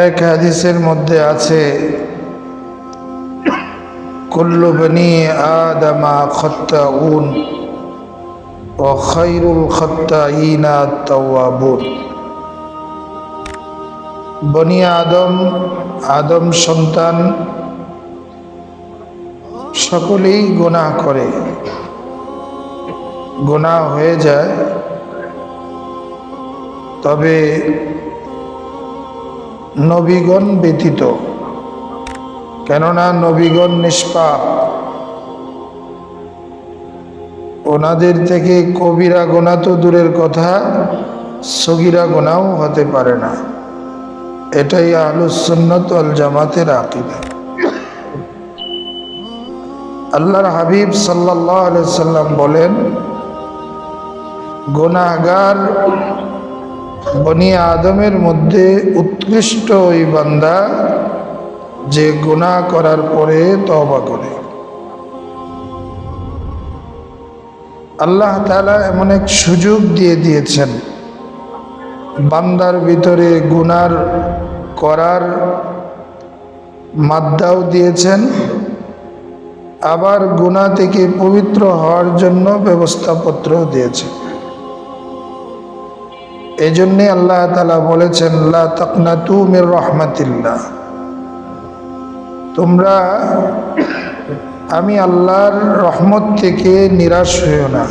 এক হাদিসের মধ্যে আছে কুল্লু বনি আদমা খাত্তাউন ওয়া খায়রুল খাত্তাইনা আত-তাওয়াবুন। বনি আদম সন্তান সকলেই গুনাহ করে, গুনাহ হয়ে যায়, তবে নবীগণ ব্যতীত, কেননা নবীগণ নিষ্পাপ। ওনাদের থেকে কবিরা গুনাহ তো দূরের কথা, সগীরা গুনাহও হতে পারে না। এটাই আহলুস সুন্নাত ওয়াল জামাতের আকীদা। আল্লাহর হাবিব সাল্লাল্লাহু আলাইহি সাল্লাম বলেন, গুনাহগার বনি আদমের মধ্যে উৎকৃষ্ট ওই বান্দা যে গুনাহ করার পরে তওবা করে। আল্লাহ তাআলা এমন এক সুযোগ দিয়ে দিয়েছেন, বান্দার ভিতরে গুনাহ করার মাদ্দাও দিয়েছেন, আবার গুনাহ থেকে পবিত্র হওয়ার জন্য ব্যবস্থাপত্র দিয়েছেন। এই জন্যে আল্লাহ তাআলা বলেছেন, লা তাকনাতু মির রাহমাতিল্লাহ, তোমরা আমি আল্লাহর রহমত থেকে নিরাশ হইও না।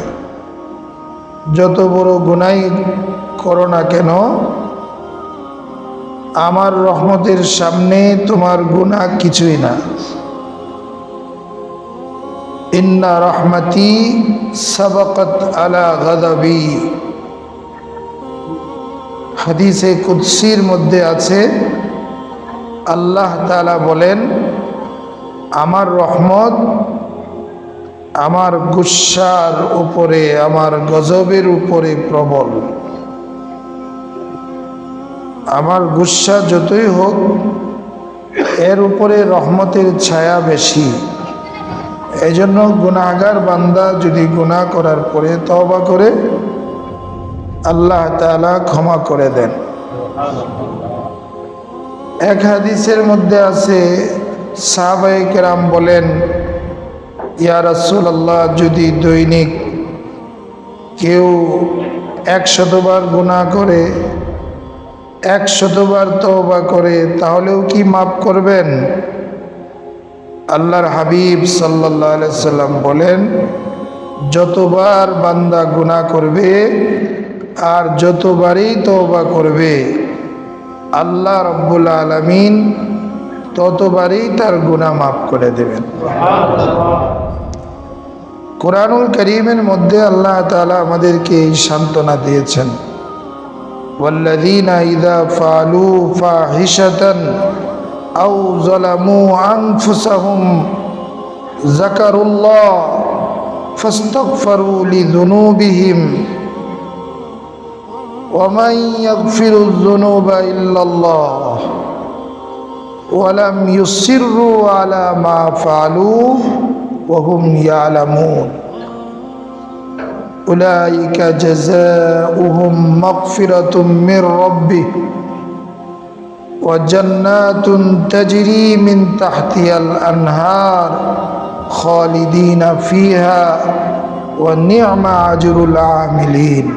যত বড় গুনাহ করো না কেন, আমার রহমতের সামনে তোমার গুনাহ কিছুই না। ইন্না রাহমাতি সাবাকাত আলা গাযাবি, হাদিসে কুদসির মধ্যে আছে, আল্লাহ তাআলা বলেন, আমার রহমত আমার গুসার উপরে, আমার গজবের উপরে প্রবল। আমার গুসা যতই হোক, এর উপরে রহমতের ছায়া বেশি। এজন্য গুনাহগার বান্দা যদি গুনাহ করার পরে তওবা করে, আল্লাহ তাআলা ক্ষমা করে দেন। এক হাদিসের মধ্যে আছে, সাহাবায়ে কেরাম বলেন, ইয়া রাসূলুল্লাহ, যদি দৈনিক কেউ 100 বার গুনাহ করে, 100 বার তওবা করে, তাহলেও কি মাফ করবেন? আল্লাহর হাবিব সাল্লাল্লাহু আলাইহি সাল্লাম বলেন, যতবার বান্দা গুনাহ করবে আর যতবারই তওবা করবে, আল্লাহ রাব্বুল আলামিন ততবারই তার গুনাহ মাফ করে দেবেন। কোরআনুল কারীমের মধ্যে আল্লাহ তাআলা আমাদেরকে এই সান্ত্বনা দিয়েছেন, ওয়াল্লাযীনা ইযা ফাআলু ফাহিশাতান আও যালামু আনফুসাহুম যাকারুল্লাহ ফাস্তাগফিরু লিযুনুবিহিম ওয়া মান ইয়াগফিরুয যুনুবা ইল্লাল্লাহ ওয়া লাম ইউসিররু আলা মা ফাআলু ওয়া হুম ইয়ালামুন উলাইকা জাযাউহুম মাগফিরাতুম মির রাব্বিহিম ওয়া জান্নাতুন তাজরি মিন তাহতিহাল আনহার খালিদিনা ফিহা ওয়া নি'মা আজরুল আমিলিন।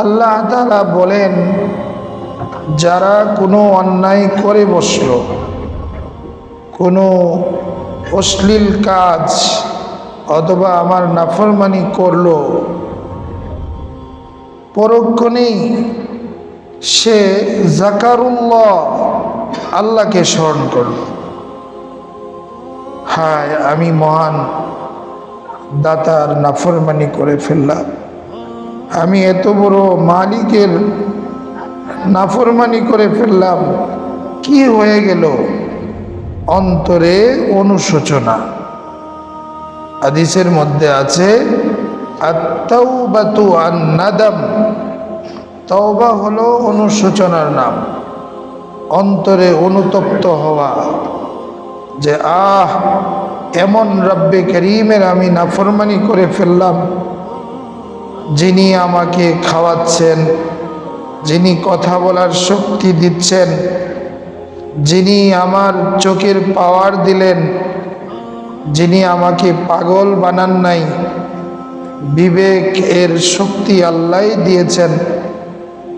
আল্লাহ তাআলা বলেন, যারা কোনো অন্যায় করে বসল, কোনো অশ্লীল কাজ অথবা আমার নাফরমানি করলো, পরক্ষণেই সে যাকারুল্লাহ, আল্লাহকে স্মরণ করল, হায় আমি মহান দাতার নাফরমানি করে ফেললাম, আমি এত বড় মালিকের নাফরমানি করে ফেললাম, কি হয়ে গেল? অন্তরে অনুশোচনা। হাদিসের মধ্যে আছে, আত-তাওবাতু আন-নাদাম, তওবা হলো অনুশোচনার নাম। অন্তরে অনুতপ্ত হওয়া যে এমন রব্বে করিমের আমি নাফরমানি করে ফেললাম, যিনি আমাকে খাওয়াচ্ছেন, যিনি কথা বলার শক্তি দিচ্ছেন, যিনি আমার চোখের পাওয়ার দিলেন, যিনি আমাকে পাগল বানান নাই, বিবেক এর শক্তি আল্লাহ দিয়েছেন,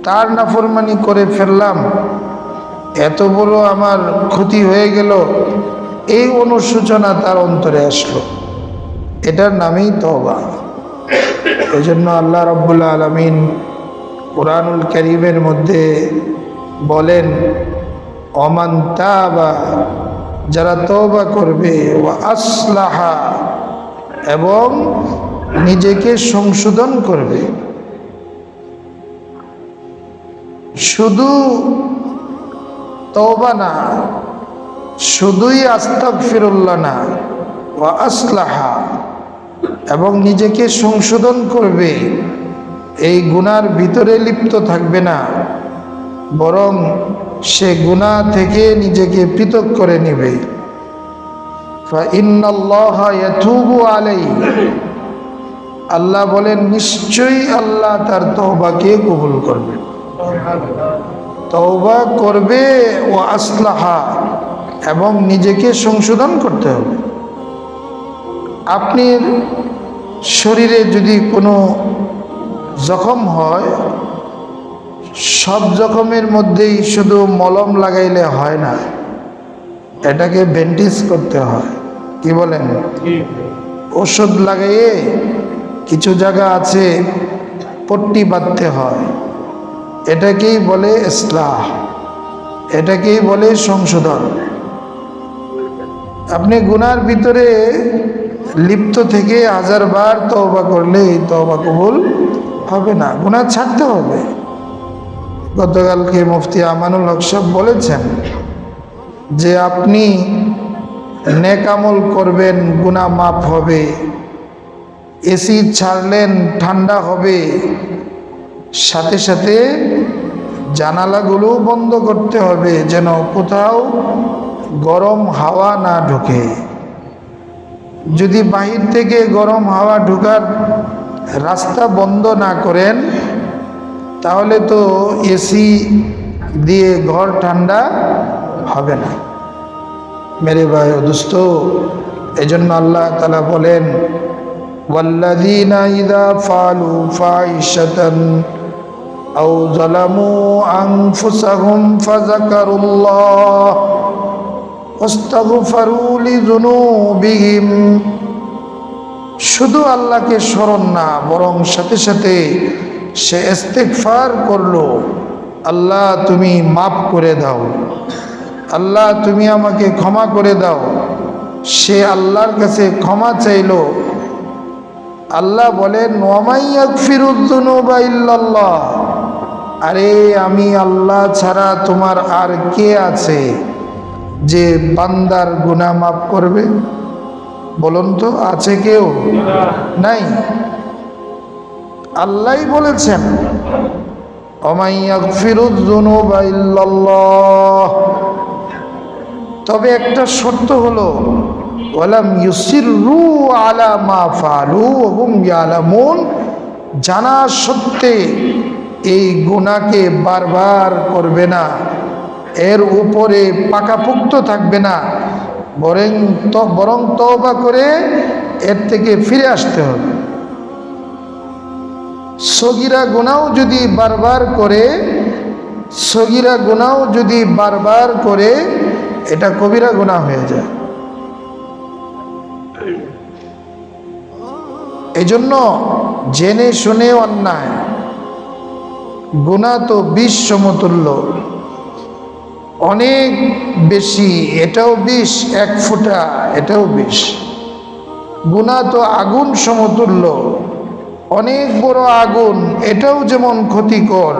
তার নাফরমানি করে ফেললাম, এত বড় আমার ক্ষতি হয়ে গেল, এই অনুশোচনা তার অন্তরে আসলো। এটার নামেই তওবা। এই জন্য আল্লাহ রাব্বুল আলামিন কুরআনুল কারীমের মধ্যে বলেন, ওমান তাবা, যারা তওবা করবে, ওয়া আসলাহা, এবং নিজেকে সংশোধন করবে। শুধু তওবা না, শুধুই আস্তাগফিরুল্লাহ না, ওয়া আসলাহা, এবং নিজেকে সংশোধন করবে, এই গুনার ভিতরে লিপ্ত থাকবে না, বরং সে গুনাহ থেকে নিজেকে পৃথক করে নেবে। ফাইন্নাল্লাহা ইয়াতুবু আলাইহি, আল্লাহ বলেন নিশ্চয়ই আল্লাহ তার তওবাকে কবুল করবেন। তওবা করবে ও আসলাহা, এবং নিজেকে সংশোধন করতে হবে। আপনি শরীরে যদি কোনো জখম হয়, সব জখমের মধ্যেই শুধু মলম লাগাইলে হয় না, এটাকে ব্যান্ডেজ করতে হয়। কি বলেন? ওষুধ লাগাইয়ে কিছু জায়গা আছে পট্টি বাঁধতে হয়, এটাকেই বলে ইসলাহ, এটাকেই বলে সংশোধন। আপনি গুনার ভিতরে লিপ্ত থেকে 1000 বার তওবা করলে এই তওবা কবুল হবে না, গুনাহ ছাড়তে হবে। গতকালকে মুফতি আমানুল হক সাহেব বলেছেন যে আপনি নেক আমল করবেন, গুনাহ মাফ হবে। এসি ছাড়লেন, ঠান্ডা হবে, সাথে সাথে জানালাগুলো বন্ধ করতে হবে যেন কোথাও গরম হাওয়া না ঢোকে। যদি বাহির থেকে গরম হাওয়া ঢোকার রাস্তা বন্ধ না করেন, তাহলে তো এসি দিয়ে ঘর ঠান্ডা হবে না। মেরে ভাই ও দোস্ত, এজন্য আল্লাহ তাআলা বলেন, ওয়াল্লাযীনা ইযা ফাআলু ফাহিশাতান আও যালামু আনফুসাহুম ফাযাকারুল্লাহ ওয়াস্তাগফারু লিযুনুবিহিম, শুধু আল্লাহকে স্মরণ না, বরং সাথে সাথে সে ইস্তিগফার করলো, আল্লাহ তুমি মাফ করে দাও, আল্লাহ তুমি আমাকে ক্ষমা করে দাও। সে আল্লাহর কাছে ক্ষমা চাইলো। আল্লাহ বলেন, ওয়া মান ইয়াগফিরুয যুনুবা ইল্লাল্লাহ, আরে আমি আল্লাহ ছাড়া তোমার আর কে আছে যে বান্দার গুনাহ মাফ করবে? বলুন তো, আছে কেউ? নাই। আল্লাহই বলেছেন, ওয়া মান ইয়াগফিরুয যুনুবা ইল্লাল্লাহ। তবে একটা শর্ত হলো, ওয়ালাম ইউসিররু আলা মা ফাআলু ওয়া হুম ইয়ালামুন, জানা সত্ত্বে এই গুনাহকে বারবার করবে না, এর উপরে পাকাপোক্ত থাকবে না, বরং তওবা করে এর থেকে ফিরে আসতে হবে। সগীরা গুনাহ যদি বারবার করে, সগীরা গুনাহ যদি বারবার করে, এটা কবিরা গুনাহ হয়ে যায়। এই জন্য জেনে শুনে অন্যায় গুনাহ তো বিষ সমতুল্য, অনেক বেশি, এটাও বিষ, 1 ফোঁটা এটাও বিষ। গুনাহ তো আগুন সমতুল্য, অনেক বড় আগুন, এটাও যেমন ক্ষতিকর।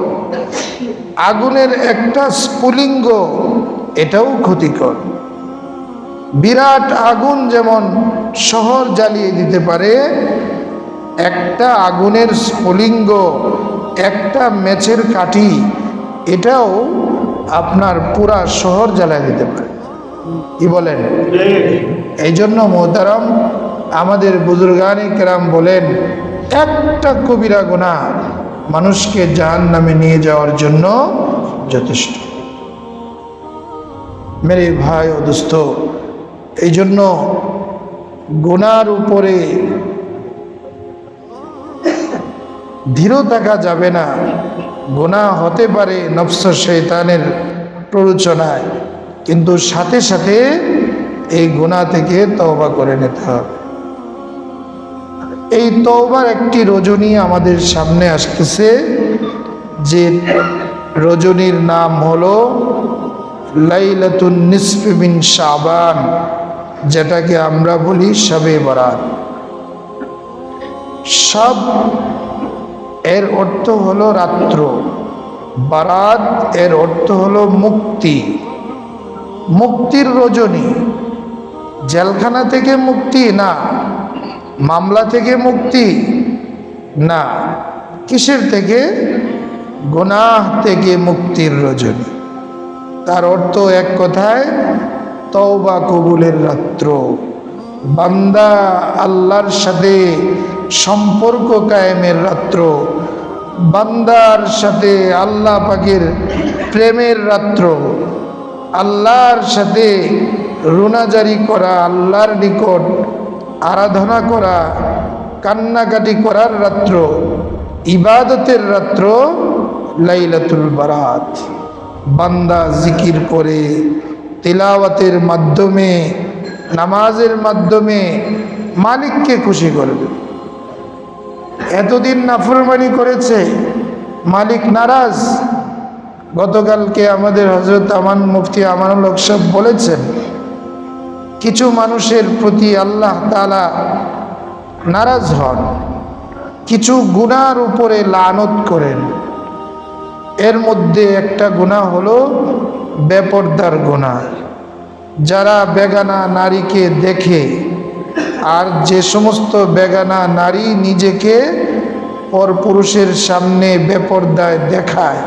আগুনের একটা স্ফুলিঙ্গ, এটাও ক্ষতিকর। বিরাট আগুন যেমন শহর জ্বালিয়ে দিতে পারে, একটা আগুনের স্ফুলিঙ্গ, একটা মেছের কাঠি, এটাও আপনার পুরা শহর জ্বালিয়ে দিতে পারে। কি বলেন? এই জন্য মোহতারাম, আমাদের বুজুর্গানে কেরাম বলেন, একটা কবিরা গুনাহ মানুষকে জাহান্নামে নিয়ে যাওয়ার জন্য যথেষ্ট। মেরে ভাই ও দোস্ত, এই জন্য গুনার উপরে ধীর থাকা যাবে না। গুনাহ হতে পারে নফস শয়তানের প্ররোচনায়, কিন্তু সাথে সাথে এই গুনাহ থেকে তওবা করে নিতে হবে। এই তওবার একটি রজনী আমাদের সামনে আসতেছে, যে রজনীর নাম হলো লাইলাতুন নিসফি মিন শাবান, যেটাকে আমরা বলি শবে বরাত। শব এর অর্থ হলো রাত্র, বারাত এর অর্থ হলো মুক্তি, মুক্তির রজনী। জেলখানা থেকে মুক্তি না, মামলা থেকে মুক্তি না, কিসের থেকে? গুনাহ থেকে মুক্তির রজনী। তার অর্থ এক কথায় তওবা কবুলের রাত্র। বান্দা আল্লাহর সাথে সম্পর্ক কায়েমের রাত্র, বান্দার সাথে আল্লাহ পাকের প্রেমের রাত্র, আল্লাহর সাথে রুনাজারি করা, আল্লাহর নিকট আরাধনা করা, কান্নাকাটি করার রাত্র, ইবাদতের রাত্র লাইলাতুল বারাত। বান্দা জিকির করে, তিলাওয়াতের মাধ্যমে, নামাজের মাধ্যমে মালিককে খুশি করবে। এতদিন নাফরমানি করেছে, মালিক নারাজ। গতকালকে আমাদের হযরত মুফতি আমানুল হক সাহেব বলেছেন, কিছু মানুষের প্রতি আল্লাহ তাআলা নারাজ হন, কিছু গুনার উপরে লানত করেন। এর মধ্যে একটা গুনাহ হলো বেপরদার গুনাহ। যারা বেগানা নারীকে দেখে, আর যে সমস্ত বেগানা নারী নিজেকে পরপুরুষের সামনে বেপরদায় দেখায়,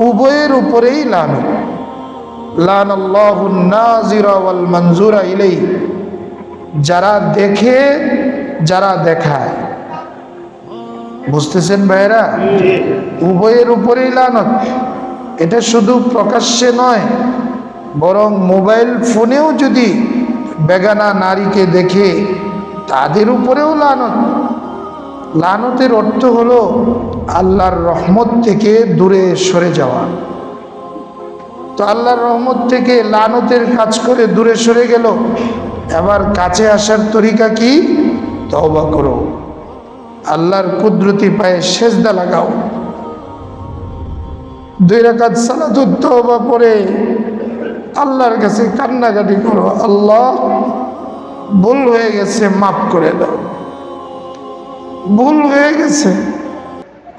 উভয়ের উপরেই লানত। লানাল্লাহুন নাজিরা ওয়াল মানজুরা ইলাই, যারা দেখে, যারা দেখায়। বুঝতেছেন ভাইরা? উভয়ের উপরেই লানত। এটা শুধু প্রকাশ্যে নয়, বরং মোবাইল ফোনেও যদি বেগানা নারীকে দেখে, তাদের উপরেও লানত। লানতের অর্থ হলো আল্লাহর রহমত থেকে দূরে সরে যাওয়া। তো আল্লাহর রহমত থেকে লানতের কাজ করে দূরে সরে গেল, এবার কাছে আসার তরিকা কি? তওবা করো, আল্লাহর কুদরতি পায়ে সেজদা লাগাও, 2 রাকাত সালাতুত তওবা পড়ে আল্লাহর কাছে কান্নাকাটি করো, আল্লাহ ভুল হয়ে গেছে, মাফ করে দাও, ভুল হয়ে গেছে।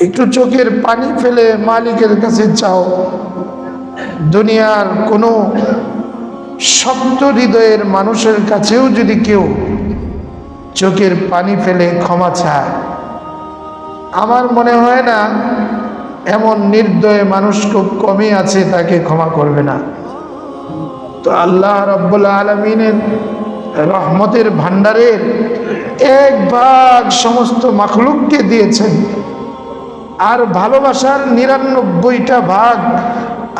একটু চোখের পানি ফেলে মালিকের কাছে চাও। দুনিয়ার কোনো শক্ত হৃদয়ের মানুষের কাছেও যদি কেউ চোখের পানি ফেলে ক্ষমা চায়, আমার মনে হয় না এমন নির্দয় মানুষ খুব কমই আছে তাকে ক্ষমা করবে না। তো আল্লাহ রাব্বুল আলামিনের রহমতের ভান্ডারের 1 ভাগ সমস্ত মাখলুককে দিয়েছেন, আর ভালোবাসার 99টা ভাগ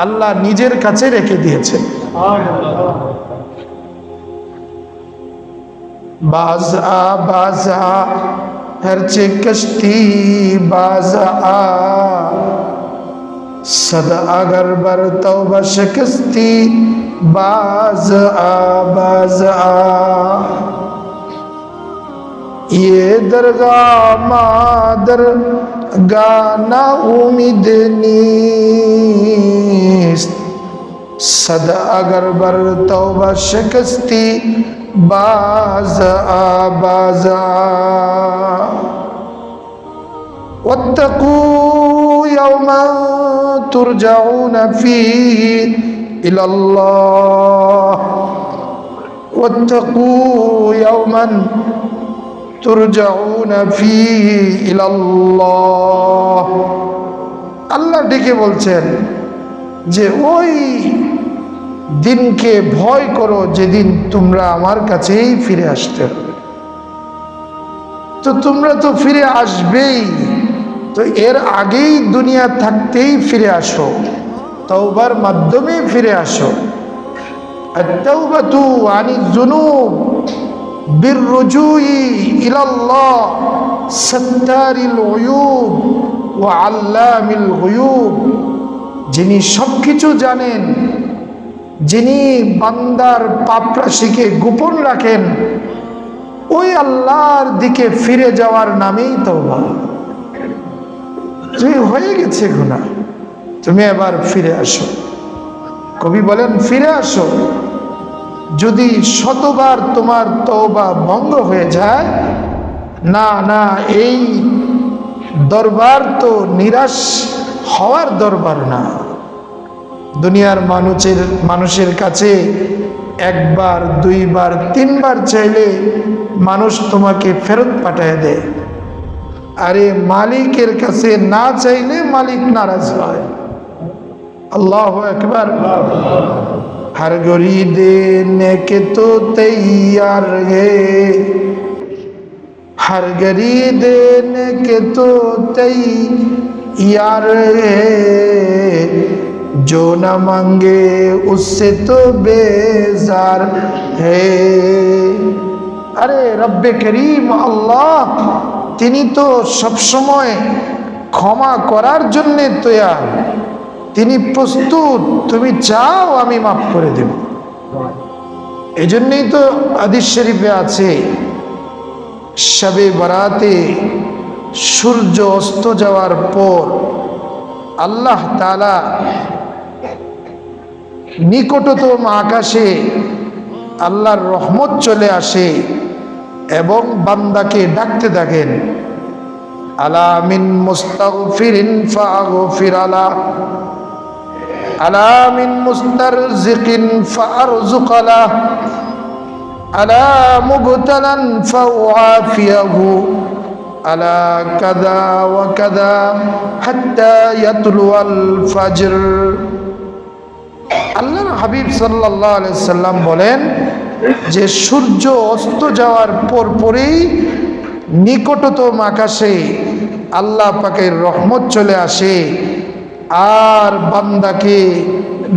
আল্লাহ নিজের কাছে রেখে দিয়েছেন। बाज आ हर चे कश्ती बाज आ सदा अगर बर तौबा शिकस्ती बाज आ ये दरगाह मादर गाना उम्मीद नीस्त सदा अगर बर तौबा शिकस्ती बाज आ वत्तकू यौमन तुरजाऊन फीही इलल्लाह वत्तकू यौमन तुरजाऊन फीही इलल्लाह। আল্লাহ ডেকে বলছেন যে ওই দিনকে ভয় করো যেদিন তোমরা আমার কাছেই ফিরে আসতে হবে। তো তোমরা তো ফিরে আসবেই, তো এর আগেই দুনিয়া থাকতেই ফিরে আসো, তওবার মাধ্যমে ফিরে আসো। আত-তাওবাতু আনিজ যুনুব বির-রুজুই ইলাল্লাহ সাত্তারিল উয়ুব ওয়া আল্লামিল গুয়ুব। যিনি সবকিছু জানেন, যিনি বান্দার পাপরাশিকে গোপন রাখেন, ওই আল্লাহর দিকে ফিরে যাওয়ার নামেই তওবা। তুমি হয়ে গেছে গুনাহ, তুমি এবার ফিরে আসো। কবি বলেন ফিরে আসো। যদি শতবার তোমার তওবা ভঙ্গ হয়ে যায়, না না, এই দরবার তো নিরাশ হওয়ার দরবার না। দুনিয়ার মানুষের কাছে একবার, দুইবার, তিনবার চাইলে মানুষ তোমাকে ফেরত পাঠিয়ে দেয়। আরে মালিকের কাছে না চাইলে মালিক নারাজ হয়। আল্লাহু আকবার। हर घड़ी देने के तो तैयार है, हर घड़ी देने के तो तैयार है, जो न मांगे उससे तो बेजार है। अरे रब्बे करीम अल्लाह তিনি তো সবসময় ক্ষমা করার জন্য তৈয়ার, তিনি প্রস্তুত। তুমি চাও আমি মাফ করে দেব। এই জন্যই তো হাদিস শরীফে আছে, শবে বরাতে সূর্য অস্ত যাওয়ার পর আল্লাহ তাআলা নিকটতম আকাশে আল্লাহর রহমত চলে আসে এবং বান্দাকে ডাকতে থাকেন, আলা মিন মুস্তাগফিরিন ফাগফির আলা, আলা মিন মুস্তারজিকিন ফারযুক আলা, আলা মুবতালান ফাউআফিয়াহু, আলা কাযা ওয়া কাযা হাত্তা ইয়াতলুয়াল ফাজর। আল্লাহর হাবিব সাল্লাল্লাহু আলাইহি সাল্লাম বলেন যে সূর্য অস্ত যাওয়ার পরেই নিকটতম আকাশে আল্লাহ পাকের রহমত চলে আসে আর বান্দাকে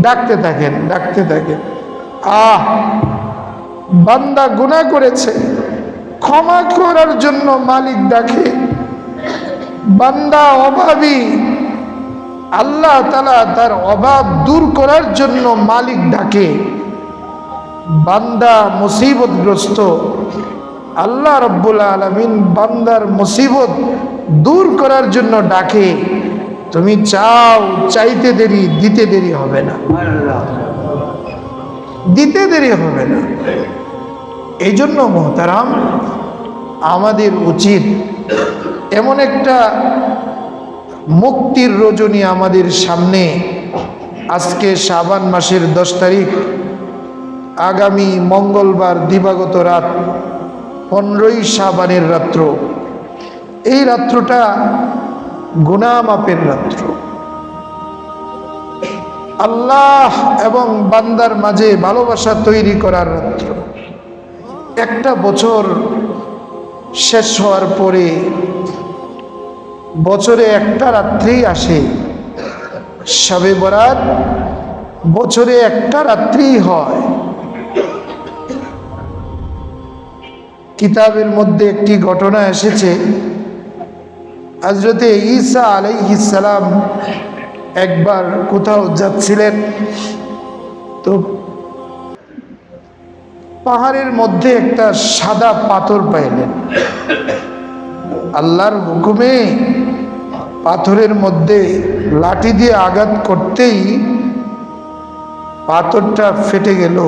ডাকতে থাকেন। বান্দা গুনাহ করেছে, ক্ষমা করার জন্য মালিক ডাকে। বান্দা অভাবী, আল্লাহ তাআলা তার অভাব দূর করার জন্য মালিক ডাকে। বান্দা মুসিবতগ্রস্ত, আল্লাহ রাব্বুল আলামিন বান্দার মুসিবত দূর করার জন্য ডাকে। তুমি চাও, চাইতে দেরি, দিতে দেরি হবে না, দিতে দেরি হবে না। এই জন্য মুহতারাম, আমাদের উচিত এমন একটা মুক্তির রজনী আমাদের সামনে। আজকে শাবান মাসের 10 তারিখ, আগামী মঙ্গলবার দিবাগত রাত 15ই শাবানের রাত্র। এই রাত্রটা গুনাহ মাপের রাত্র। আল্লাহ এবং বান্দার মাঝে ভালোবাসা তৈরি করার রাত্র। একটা বছর শেষ হওয়ার পরে বছরে একটা রাত্রেই আসে, শবে বরাত বছরে একটা রাত্রেই হয়। কিতাবের মধ্যে একটি ঘটনা এসেছে, হযরতে ঈসা আলাইহিস সালাম একবার কোথাও যাচ্ছিলেন, তো পাহাড়ের মধ্যে একটা সাদা পাথর পাইলেন। আল্লাহর হুকুমে পাথরের মধ্যে লাঠি দিয়ে আঘাত করতেই পাথরটা ফেটে গেল।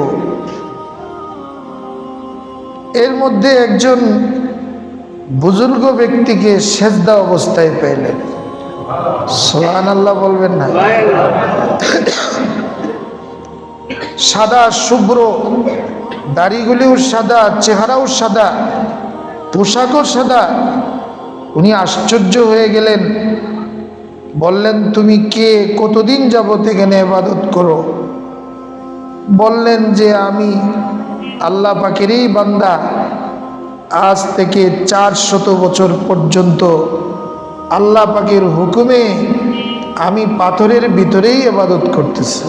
এর মধ্যে একজন বুজুর্গ ব্যক্তিকে সেজদা অবস্থায় পেলেন। সুবহানাল্লাহ বলবেন না? সাদা শুভ্র, দাড়িগুলিও সাদা, চেহারাও সাদা, পোশাকও সাদা। উনি আশ্চর্য হয়ে গেলেন, বললেন তুমি কে, কতদিন যাবত এখানে ইবাদত করো? বললেন যে আমি আল্লাহ পাকেরই বান্দা, আজ থেকে 400 বছর পর্যন্ত আল্লাহ পাকের হুকুমে আমি পাথরের ভিতরেই ইবাদত করতেছি।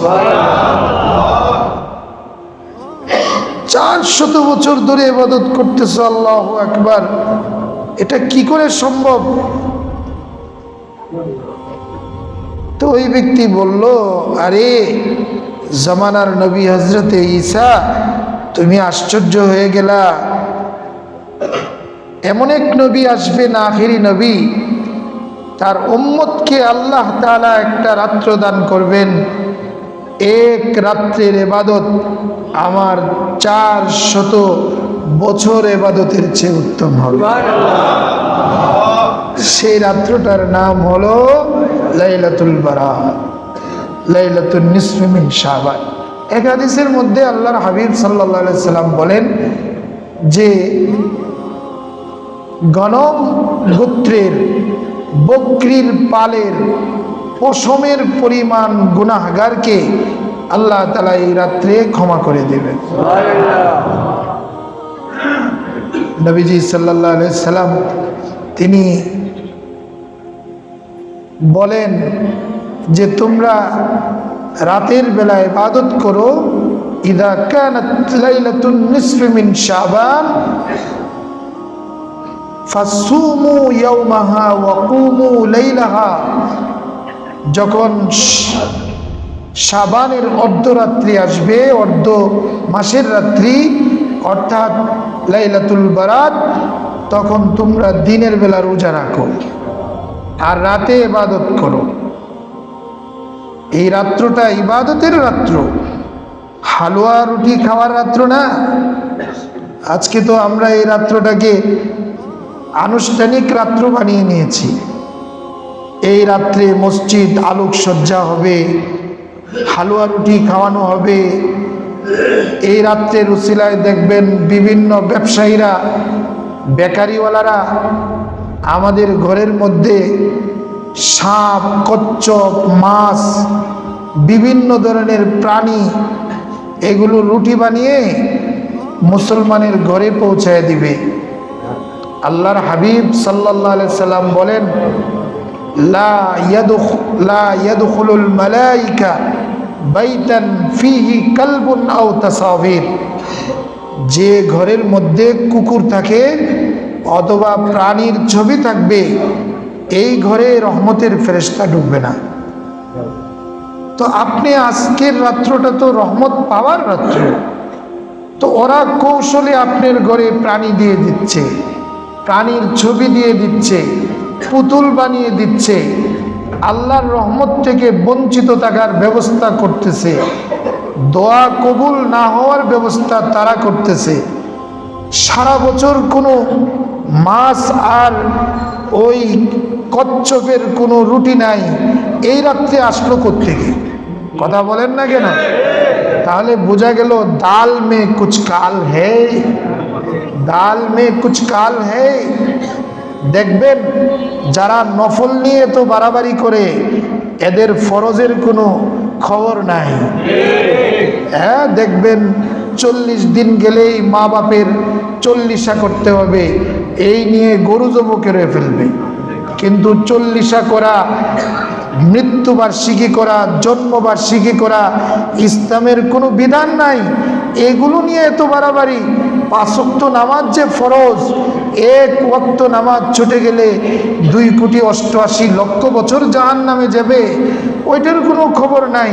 400 বছর ধরে ইবাদত করতেছে। আল্লাহু আকবার। এটা কি করে সম্ভব? তো ওই ব্যক্তি বলল, আরে জামানার নবী হজরতে ঈসা, তুমি আশ্চর্য হয়ে গেলা। এমন এক নবী আসবেন, আখিরি নবী, তার উম্মতকে আল্লাহ তাআলা একটা রাত্র দান করবেন। এক রাত্রের ইবাদত আমার 400 বছর ইবাদতের চেয়ে উত্তম হবে। সেই রাত্রটার নাম হলো লাইলাতুল বারাত, লাইলাতুন নিসফি মিন শাবান। এক হাদিসের মধ্যে আল্লাহর হাবিব সাল্লাল্লাহু আলাইহি সাল্লাম বলেন যে গণম গোত্রের বকরির পালের পশমের পরিমাণ গুনাহগারকে আল্লাহ তাআলা এই রাত্রে ক্ষমা করে দেবেন। নবীজি সাল্লাল্লাহু আলাইহি সাল্লাম তিনি বলেন যে তোমরা রাতের বেলা ইবাদত করো। ইদা কানাত লাইলাতুন নিসফি মিন শাবান ফাসুমু ইয়াওমাহা ওয়া কুমু লাইলাহা। যখন শাবানের অর্ধরাত্রি আসবে, অর্ধ মাসের রাত্রি অর্থাৎ লাইলাতুল বারাত, তখন তোমরা দিনের বেলা রোজা রাখো আর রাতে ইবাদত করো। এই রাত্রটা ইবাদতের রাত্র, হালুয়া রুটি খাওয়ার রাত্র না। আজকে তো আমরা এই রাত্রটাকে আনুষ্ঠানিক রাত্র বানিয়ে নিয়েছি। এই রাত্রে মসজিদ আলোকসজ্জা হবে, হালুয়া রুটি খাওয়ানো হবে। এই রাত্রের উসিলায় দেখবেন বিভিন্ন ব্যবসায়ীরা, বেকারিওয়ালারা আমাদের ঘরের মধ্যে সাপ, কচ্ছপ, মাছ, বিভিন্ন ধরনের প্রাণী, এগুলো রুটি বানিয়ে মুসলমানের ঘরে পৌঁছায় দিবে। আল্লাহর হাবিব সাল্লাল্লাহু আলাইহি সাল্লাম বলেন, লা ইয়াদখুলুল মালাইকা বাইতান ফিহি কালবুন আও তাসাবির। যে ঘরের মধ্যে কুকুর থাকে অথবা প্রাণীর ছবি থাকবে, এই ঘরে রহমতের ফেরেশতা ঢুকবে না। তো আপনি আজকের রাত্রটা তো রহমত পাওয়ার রাত্র, তো ওরা কৌশলে আপনার ঘরে প্রাণী দিয়ে দিচ্ছে, প্রাণীর ছবি দিয়ে দিচ্ছে, পুতুল বানিয়ে দিচ্ছে, আল্লাহর রহমত থেকে বঞ্চিত থাকার ব্যবস্থা করতেছে, দোয়া কবুল না হওয়ার ব্যবস্থা তারা করতেছে। সারা বছর কোনো মাছ আর ওই কচ্ছপের কোনো রুটি নাই, এই রাত্রে আসলো কোত্থেকে? কথা বলেন না কেন? তাহলে বোঝা গেল দাল মে কুছ কাল হ্যায়, দাল মে কুছ কাল হ্যায়। দেখবেন যারা নফল নিয়ে তো বাড়াবাড়ি করে, এদের ফরজের কোনো খবর নাই। হ্যাঁ, দেখবেন 40 দিন গেলেই মা বাপের 40 করতে হবে, এই নিয়ে গরু জবো করে ফেলবে। কিন্তু 40 করা, মৃত্যুবার্ষিকী করা, জন্মবার্ষিকী করা ইসলামের কোনো বিধান নাই। এগুলো নিয়ে এত বাড়াবাড়ি। 5 ওয়াক্ত নামাজ যে ফরজ, 1 ওয়াক্ত নামাজ ছুটে গেলে 2,88,00,000 বছর জাহান্নামে যাবে, ওইটার কোনো খবর নাই।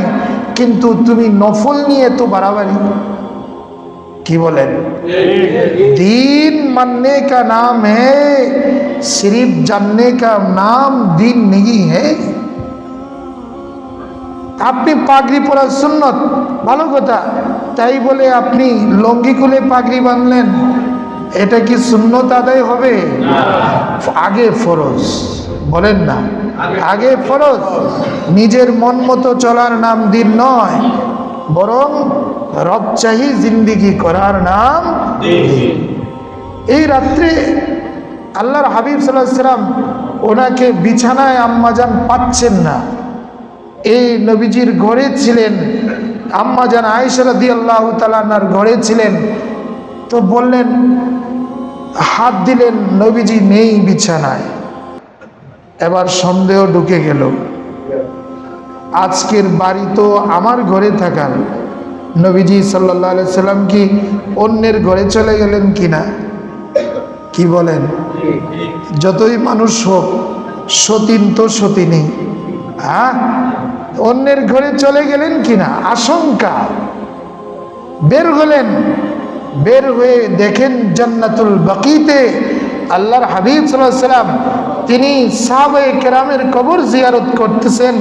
কিন্তু তুমি নফল নিয়ে এত বাড়াবাড়ি, কি বলেন? दीन मानने का नाम है, सिर्फ जानने का नाम दीन नहीं है। আপনি পাগড়ি পরা সুন্নত, ভালো কথা, তাই বলে আপনি লঙ্গি খুলে পাগড়ি বাঁধলেন, এটা কি সুন্নত আদায় হবে? আগে ফরজ, বলেন না, আগে ফরজ। নিজের মন মতো চলার নাম দিন নয়, বরং রবচাহি জিন্দিগি করার নাম দিন। এই রাত্রে আল্লাহর হাবিব সাল্লাল্লাহু আলাইহি সাল্লাম ওনাকে বিছানায় আম্মাজান পাচ্ছেন না, এই নবীজির ঘরে ছিলেন, আম্মাজান আয়েশা রাদিয়াল্লাহু তাআলা আনহার ঘরে ছিলেন। তো বললেন, হাত দিলেন, নবীজি নেই বিছানায়। এবার সন্দেহ ঢুকে গেল, আজকের বাড়ি তো আমার ঘরে থাকার, নবীজি সাল্লাল্লাহু আলাইহি সাল্লাম কি অন্যের ঘরে চলে গেলেন কিনা? কি বলেন? যতই মানুষ হোক, সতীন তো সতীনী, হ্যাঁ, অন্যের ঘরে চলে গেলেন কিনা আশঙ্কা। বের হলেন, বের হয়ে দেখেন জান্নাতুল বাকিতে আল্লাহর হাবিব সাল্লাল্লাহু আলাইহি সাল্লাম তিনি সাহাবায়ে কেরামের কবর জিয়ারত করতেছেন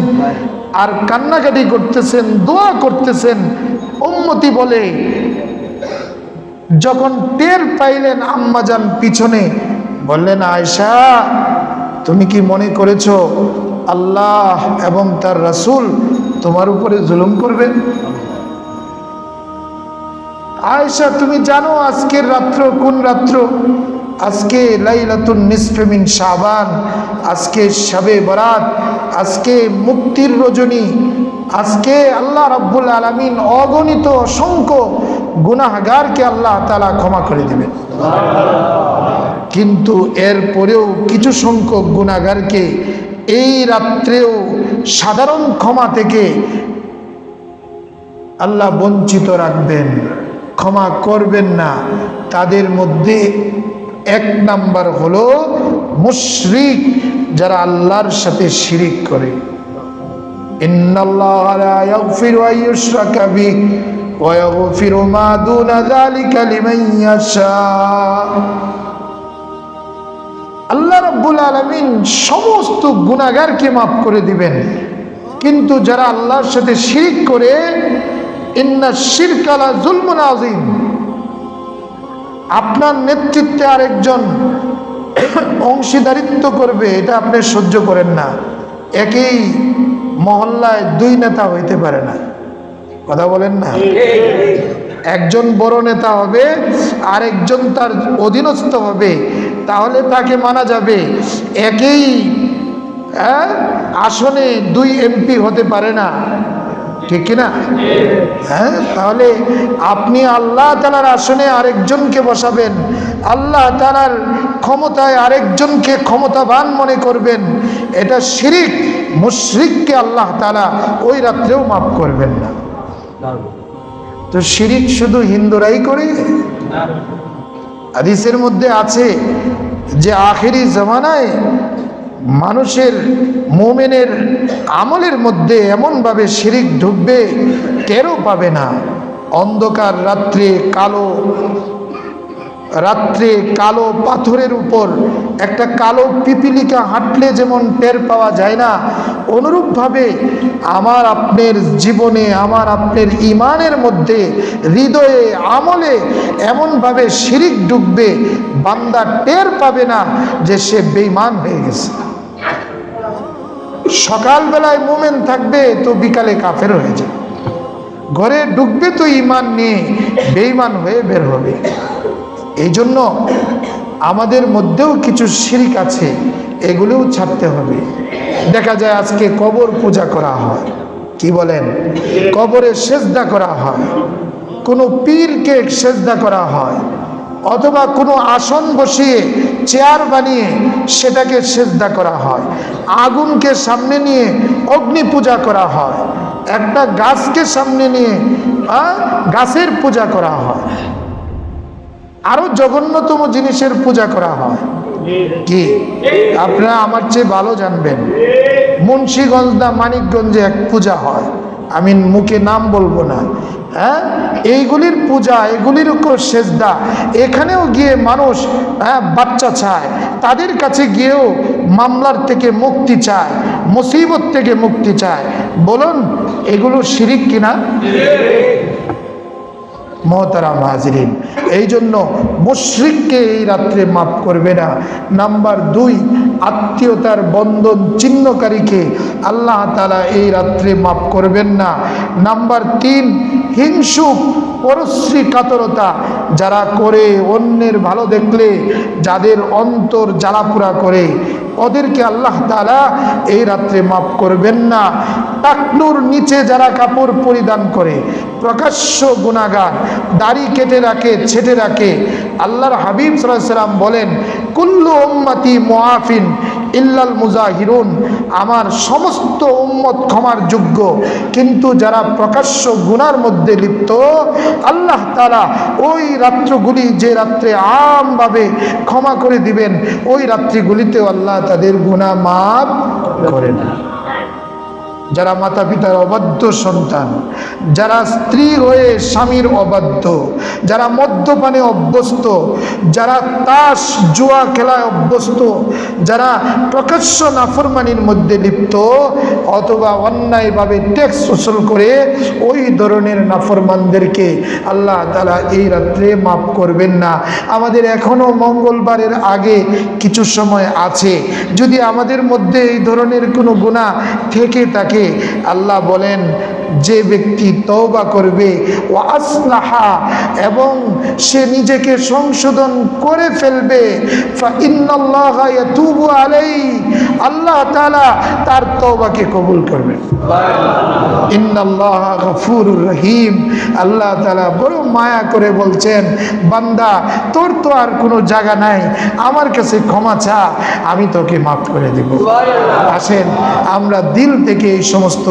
আর কান্নাকাটি করতেছেন, দোয়া করতেছেন উম্মতি বলে। যখন টের পাইলেন আম্মাজান পিছনে, বললেন, আয়েশা তুমি কি মনে করেছো আল্লাহ এবং তার রাসূল তোমার উপরে জুলুম করবেন? আয়েশা তুমি জানো আজকের রাত্র কোন রাত্র? আজকে লাইলাতুন নিসফে মিন শাবান, আজকে শবে বরাত, আজকে মুক্তির রজনী, আজকে আল্লাহ রাব্বুল আলামিন অগণিত অসংখ্য গুনাহগারকে আল্লাহ তাআলা ক্ষমা করে দিবেন। কিন্তু এরপরেও কিছু সংখ্যক গুনাহগারকে এই রাত্রেও সাধারণ ক্ষমা থেকে আল্লাহ বঞ্চিত রাখবেন, ক্ষমা করবেন না। তাদের মধ্যে এক নাম্বার হলো মুশরিক, যারা আল্লাহর সাথে শিরিক করে। ইন্নাল্লাহা লা ইয়াগফিরু আন ইউশরাকা বিহি ওয়া ইয়াগফিরু মা দুনা যালিকা লিমান ইয়াশা। আল্লাহ রাব্বুল আলামিন সমস্ত গুনাহগারকে মাফ করে দিবেন, কিন্তু যারা আল্লাহর সাথে শিরিক করে, ইন্না শিরকা লা যুলমুন আযীম। আপনার নেতৃত্বে আরেকজন অংশীদারিত্ব করবে, এটা আপনি সহ্য করেন না। একই মহল্লায় দুই নেতা হইতে পারে না, কথা বলেন না। একজন বড় নেতা হবে, আরেকজন তার অধীনস্থ হবে, তাহলে তাকে মানা যাবে। একই আসনে দুই এমপি হতে পারে না, ঠিক কিনা? হ্যাঁ, তাহলে আপনি আল্লাহ তাআলার আসনে আরেকজনকে বসাবেন, আল্লাহ তাআলার ক্ষমতায় আরেকজনকে ক্ষমতাবান মনে করবেন, এটা শিরিক। মুশরিককে আল্লাহ তাআলা ওই রাত্রেও মাফ করবেন না। তো শিরিক শুধু হিন্দুরাই করে? হাদিসের মধ্যে আছে যে আখেরি জামানায় মানুষের মুমিনের আমলের মধ্যে এমনভাবে শিরিক ঢুকবে টেরও পাবে না। অন্ধকার রাত্রে কালো পাথরের উপর একটা কালো পিপিলিকা হাঁটলে যেমন টের পাওয়া যায় না, অনুরূপভাবে আমার আপনার জীবনে, আমার আপনার ঈমানের মধ্যে, হৃদয়ে, আমলে এমনভাবে শিরিক ঢুকবে বান্দা টের পাবে না যে সে বেঈমান হয়ে গেছে। সকালবেলায় মুমিন থাকবে তো বিকালে কাফের হয়ে যাবে, ঘরে ঢুকবে তো ঈমান নিয়ে বেঈমান হয়ে বের হবে। এই জন্য আমাদের মধ্যেও কিছু শিরিক আছে, এগুলোও ছাড়তে হবে। দেখা যায় আজকে কবর পূজা করা হয়, কি বলেন? কবরে সেজদা করা হয়, কোনো পীরকে সেজদা করা হয়, অথবা কোনো আসন বসিয়ে চেয়ার বানিয়ে সেটাকে সেজদা করা হয়, আগুনকে সামনে নিয়ে অগ্নি পূজা করা হয়, একটা গাছকে সামনে নিয়ে গাছের পূজা করা হয়, আরো জঘন্যতম জিনিসের পূজা করা হয়। কি আপনারা আমার চেয়ে ভালো জানবেন, মুন্সিগঞ্জ না মানিকগঞ্জে এক পূজা হয়, আমি মুখে নাম বলবো না। হ্যাঁ, এইগুলির পূজা, এগুলির উপর সেজদা, এখানেও গিয়ে মানুষ বাচ্চা চায়, তাদের কাছে গিয়েও মামলার থেকে মুক্তি চায়, মুসিবত থেকে মুক্তি চায়। বলুন এগুলো শিরিক কিনা? মোহতারাম হাজিরিন, এই জন্য মুশরিককে এই রাত্রে মাফ করবে না। নাম্বার 2, আত্মীয়তার বন্ধন ছিন্নকারীকে আল্লাহ তাআলা এই রাত্রে মাফ করবেন না। নাম্বার 3, হিংসুক পরশ্রী কাতরতা যারা করে, অন্যের ভালো দেখলে যাদের অন্তর জ্বালাপুরা করে, ওদেরকে আল্লাহ তাআলা এই রাত্রে মাফ করবেন না। টাকনুর নিচে যারা কাপড় পরিধান করে প্রকাশ্য গুনাহগার, দাড়ি কেটে রাখে, ছেটে রাখে, আল্লাহর হাবিব সাল্লাল্লাহু আলাইহি সাল্লাম বলেন কুল্লু উম্মতি মুআফিন ইল্লাল মুজাহিরুন, আমার সমস্ত উম্মত ক্ষমার যোগ্য, কিন্তু যারা প্রকাশ্য গুনার মধ্যে লিপ্ত আল্লাহ তাআলা ওই রাত্রগুলি, যে রাত্রে আমভাবে ক্ষমা করে দিবেন, ওই রাত্রিগুলিতেও আল্লাহ তাদের গুনাহ মাফ করেন। যারা মাতা পিতার অবাধ্য সন্তান, যারা স্ত্রী হয়ে স্বামীর অবাধ্য, যারা মদ্যপানে অভ্যস্ত, যারা তাস জুয়া খেলায় অভ্যস্ত, যারা প্রকাশ্য নাফরমানির মধ্যে লিপ্ত অথবা অন্যায়ভাবে ট্যাক্স উসুল করে, ওই ধরনের নাফরমানদেরকে আল্লাহ তাআলা এই রাত্রে মাফ করবেন না। আমাদের এখনও মঙ্গলবারের আগে কিছু সময় আছে, যদি আমাদের মধ্যে এই ধরনের কোনো গুনাহ থেকে থাকে, আল্লাহ বলেন যে ব্যক্তি তওবা করবে ও আসলাহা, এবং সে নিজেকে সংশোধন করে ফেলবে, ফাইন্নাল্লাহা ইয়াতুবু আলাইহি, আল্লাহ তাআলা তার তওবাকে কবুল করবেন। ইন্নাল্লাহা গফুরুর রহিম, আল্লাহ তাআলা বড় মায়া করে বলছেন, বান্দা তোর তো আর কোনো জায়গা নাই, আমার কাছে ক্ষমা চা, আমি তোকে মাফ করে দেব। আসেন আমরা দিল থেকে এই সমস্ত